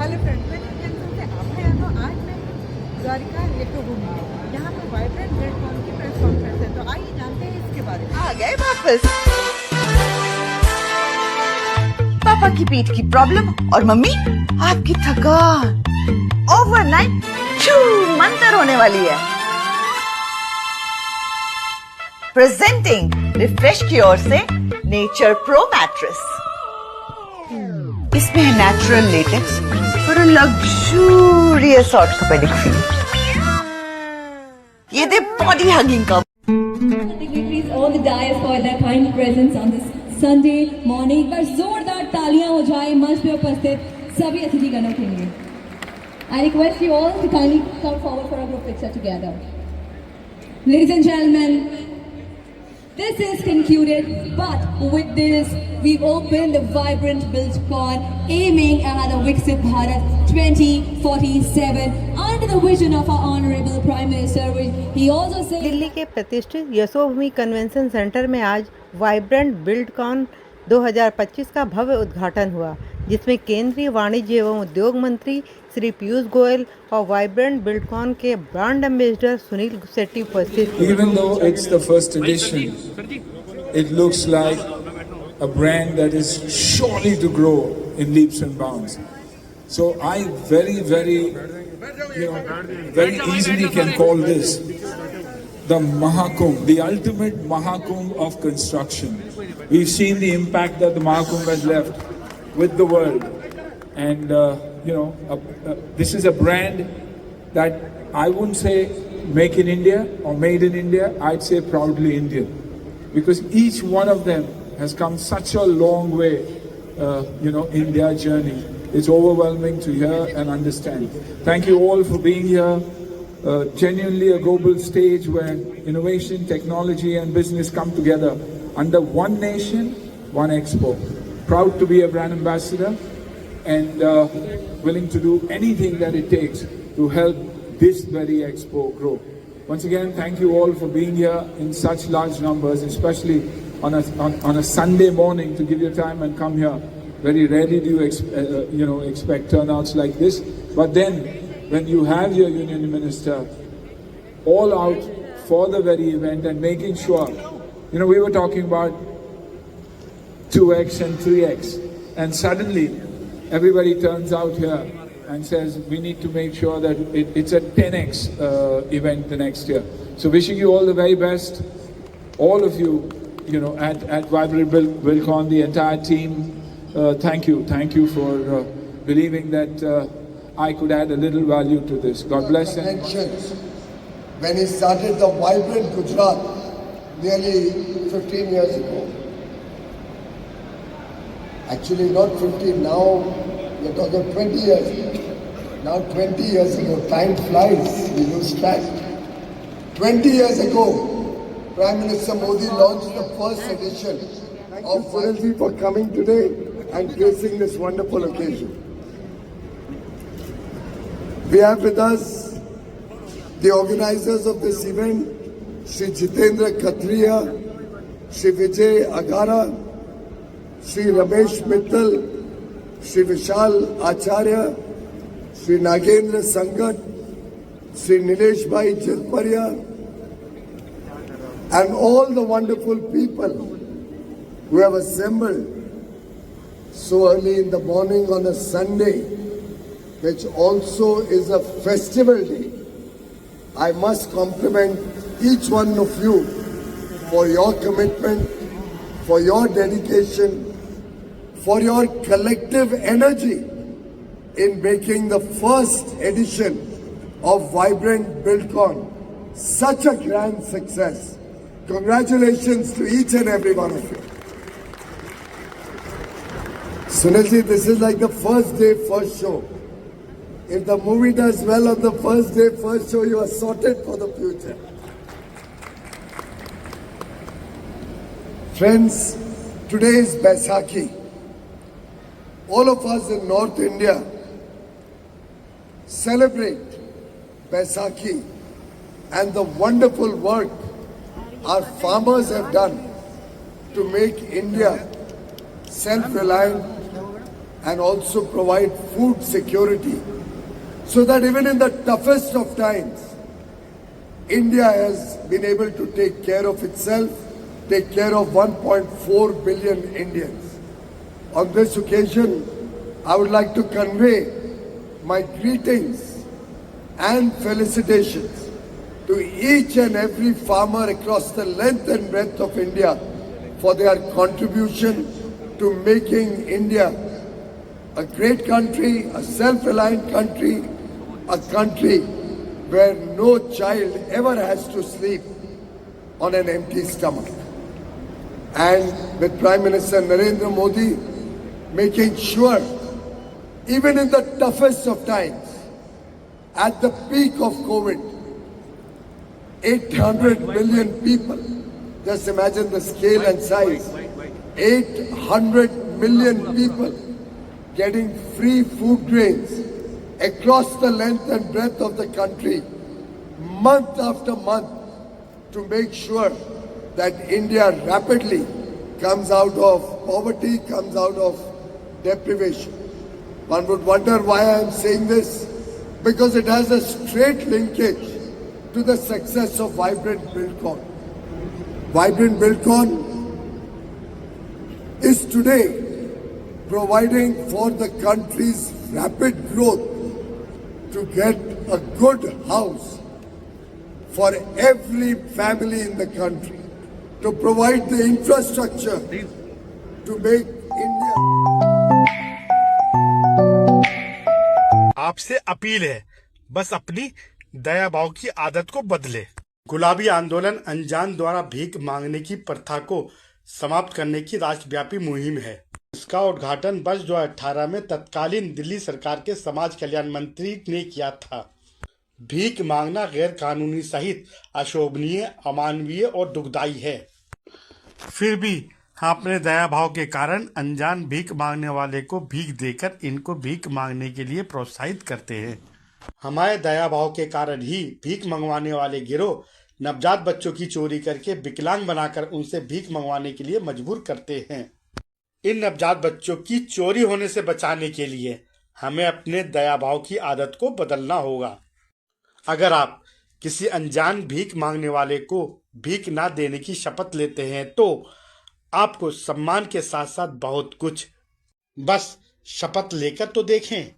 Hello friends, मैं tension से अभय तो आज मैं द्वारिका लेको घूमी यहाँ पर वाइब्रेंट प्लेटफॉर्म की प्रेस कॉन्फ्रेंस है, तो आइए जानते हैं इसके बारे में। आ गए वापस। पापा की पीठ की प्रॉब्लम और मम्मी आपकी थकान ओवरनाइट छू मंतर होने वाली है। प्रेजेंटिंग रिफ्रेश की ओर से नेचर प्रो मैट्रेस। इसमें है नेचुरल लेटेक्स और लग्जूरियस ऑर्थोपेडिक फील। ये दे बॉडी हगिंग का। Dignitaries all the dais for their kind presence on this Sunday morning. एक बार जोरदार तालियां हो जाए मंच पे उपस्थित सभी अतिथिगणों के लिए. I request you all to kindly come forward for a group picture together. Ladies and gentlemen, this is concluded, but with this, we've opened the vibrant BuildCon aiming at a Viksit Bharat 2047 under the vision of our Honorable Prime Minister. He also said... Delhi के प्रतिष्ठित Yashobhoomi convention centre में आज vibrant Buildcon 2025 का भव्य उद्घाटन हुआ, जिसमें केंद्रीय वाणिज्य एवं उद्योग मंत्री श्री पीयूष गोयल और वाइब्रेंट बिल्डकॉन के ब्रांड एम्बेसडर सुनील शेट्टी उपस्थित थे। Even though it's the first edition, it looks like a brand that is surely to grow in leaps and bounds. So I very easily can call this the Mahakumbh, the ultimate Mahakumbh of construction. We've seen the impact that the Mahakumbh has left with the world, and this is a brand that I wouldn't say make in India or made in India, I'd say proudly Indian, because each one of them has come such a long way in their journey. It's overwhelming to hear and understand. Thank you all for being here. Genuinely a global stage where innovation, technology and business come together under one nation, one expo. Proud to be a brand ambassador and willing to do anything that it takes to help this very expo grow. Once again, thank you all for being here in such large numbers, especially on a Sunday morning, to give your time and come here. Very rarely do you expect turnouts like this. But then, when you have your union minister all out for the very event and making sure, we were talking about 2x and 3x, and suddenly everybody turns out here and says we need to make sure that it's a 10x event the next year. So wishing you all the very best, all of you, at Vibrant BuildCon, the entire team. Thank you for believing that I could add a little value to this. God bless him. When he started the Vibrant Gujarat nearly 15 years ago. Actually not 15, now we're talking 20 years ago. Now 20 years ago, time flies, we lose track. 20 years ago, Prime Minister Modi launched the first edition of Sunilji for coming today and gracing this wonderful occasion. We have with us the organizers of this event, Shri Jitendra Khatria, Shri Vijay Agara, Shri Ramesh Mittal, Shri Vishal Acharya, Shri Nagendra Sangat, Shri Nilesh Bhai Jilparia, and all the wonderful people who have assembled so early in the morning on a Sunday, which also is a festival day. I must compliment each one of you for your commitment, for your dedication, for your collective energy in making the first edition of Vibrant BuildCon such a grand success. Congratulations to each and every one of you. Sunilji, this is like the first day, first show. If the movie does well on the first day, first show, you are sorted for the future. Friends, today is Baisakhi. All of us in North India celebrate Baisakhi and the wonderful work our farmers have done to make India self-reliant and also provide food security so that even in the toughest of times, India has been able to take care of itself, take care of 1.4 billion Indians. On this occasion, I would like to convey my greetings and felicitations to each and every farmer across the length and breadth of India for their contribution to making India a great country, a self-reliant country, a country where no child ever has to sleep on an empty stomach. And with Prime Minister Narendra Modi making sure, even in the toughest of times, at the peak of COVID, 800 million people, just imagine the scale and size, 800 million people getting free food grains across the length and breadth of the country, month after month, to make sure that India rapidly comes out of poverty, comes out of deprivation. One would wonder why I am saying this, because it has a straight linkage to the success of Vibrant Buildcon. Vibrant Buildcon is today providing for the country's rapid growth to get a good house for every family in the country, to provide the infrastructure to make India. आपसे appeal है, बस अपनी दया भाव की आदत को बदले। गुलाबी आंदोलन अनजान द्वारा भीख मांगने की प्रथा को समाप्त करने की राष्ट्रव्यापी मुहिम है। इसका उद्घाटन वर्ष 2018 में तत्कालीन दिल्ली सरकार के समाज कल्याण मंत्री ने किया था। भीख मांगना गैर कानूनी सहित अशोभनीय, अमानवीय और दुखदायी है। फिर भी हम अपने दया भाव के कारण अनजान भीख मांगने वाले को भीख देकर इनको भीख मांगने के लिए प्रोत्साहित करते हैं। हमारे दया भाव के कारण ही भीख मंगवाने वाले गिरोह नवजात बच्चों की चोरी करके विकलांग बनाकर उनसे भीख मंगवाने के लिए मजबूर करते हैं। इन नवजात बच्चों की चोरी होने से बचाने के लिए हमें अपने दया भाव की आदत को बदलना होगा। अगर आप किसी अनजान भीख मांगने वाले को भीख ना देने की शपथ लेते हैं तो आपको सम्मान के साथ साथ बहुत कुछ, बस शपथ लेकर तो देखें।